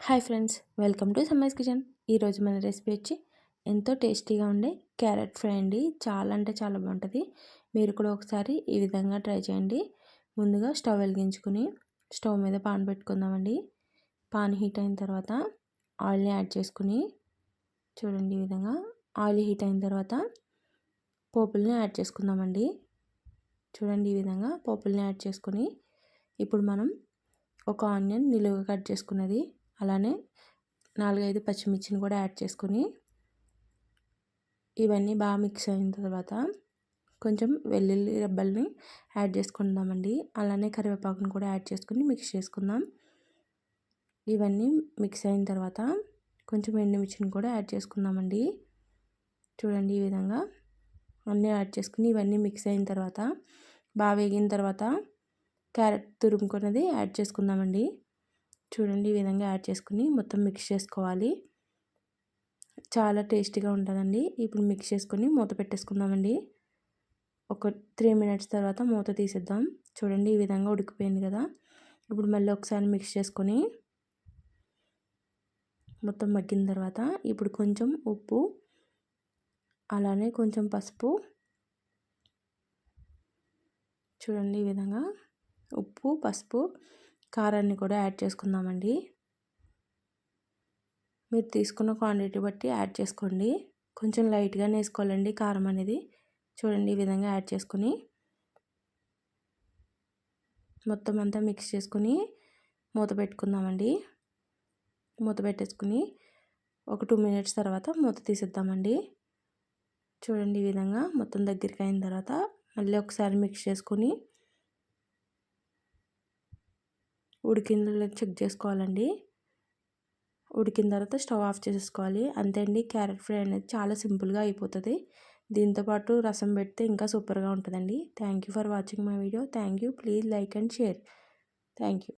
Hi friends, welcome to summers kitchen. ఈరోజు మన recipe వచ్చి ఎంతో టేస్టీగా ఉండే క్యారెట్ ఫ్రై అండి. చాలా అంటే చాలా బాగుంటుంది. మీరు కూడా ఒకసారి ఈ విధంగా ట్రై చేయండి. ముందుగా స్టవ్ వెలిగించుకుని స్టవ్ మీద పాన్ పెట్టుకుందామండి. పాన్ హీట్ అయిన తర్వాత ఆయిల్ని యాడ్ చేసుకుని చూడండి. ఈ విధంగా ఆయిల్ హీట్ అయిన తర్వాత పోపుల్ని యాడ్ చేసుకుందామండి. చూడండి, ఈ విధంగా పోపుల్ని యాడ్ చేసుకుని ఇప్పుడు మనం ఒక ఆనియన్ నిలువుగా కట్ చేసుకున్నది, అలానే 4-5 పచ్చిమిర్చిని కూడా యాడ్ చేసుకుని ఇవన్నీ బాగా మిక్స్ అయిన తర్వాత కొంచెం వెల్లుల్లి రెబ్బల్ని యాడ్ చేసుకుందామండి. అలానే కరివేపాకుని కూడా యాడ్ చేసుకుని మిక్స్ చేసుకుందాం. ఇవన్నీ మిక్స్ అయిన తర్వాత కొంచెం ఎండుమిర్చిని కూడా యాడ్ చేసుకుందామండి. చూడండి, ఈ విధంగా అన్నీ యాడ్ చేసుకుని ఇవన్నీ మిక్స్ అయిన తర్వాత బాగా వేగిన తర్వాత క్యారెట్ తురుముకున్నది యాడ్ చేసుకుందామండి. చూడండి, ఈ విధంగా యాడ్ చేసుకుని మొత్తం మిక్స్ చేసుకోవాలి. చాలా టేస్టీగా ఉంటుందండి. ఇప్పుడు మిక్స్ చేసుకుని మూత పెట్టేసుకుందామండి. ఒక 3 మినిట్స్ తర్వాత మూత తీసేద్దాం. చూడండి, ఈ విధంగా ఉడికిపోయింది కదా. ఇప్పుడు మళ్ళీ ఒకసారి మిక్స్ చేసుకొని మొత్తం మగ్గిన తర్వాత ఇప్పుడు కొంచెం ఉప్పు, అలానే కొంచెం పసుపు, చూడండి ఈ విధంగా ఉప్పు, పసుపు, కారాన్ని కూడా యాడ్ చేసుకుందామండి. మీరు తీసుకున్న క్వాంటిటీ బట్టి యాడ్ చేసుకోండి. కొంచెం లైట్గానే వేసుకోవాలండి కారం అనేది. చూడండి, ఈ విధంగా యాడ్ చేసుకుని మొత్తం అంతా మిక్స్ చేసుకుని మూత పెట్టుకుందామండి. మూత పెట్టేసుకుని ఒక 2 మినిట్స్ తర్వాత మూత తీసేద్దామండి. చూడండి, ఈ విధంగా మొత్తం దగ్గరికి అయిన తర్వాత మళ్ళీ ఒకసారి మిక్స్ చేసుకుని ఉడికిందో లేదో చెక్ చేసుకోవాలండి. ఉడికిన తర్వాత స్టవ్ ఆఫ్ చేసేసుకోవాలి. అంతే అండి, క్యారెట్ ఫ్రై అనేది చాలా సింపుల్గా అయిపోతుంది. దీంతోపాటు రసం పెడితే ఇంకా సూపర్గా ఉంటుందండి. Thank you for watching my video. Thank you. Please like and share. Thank you.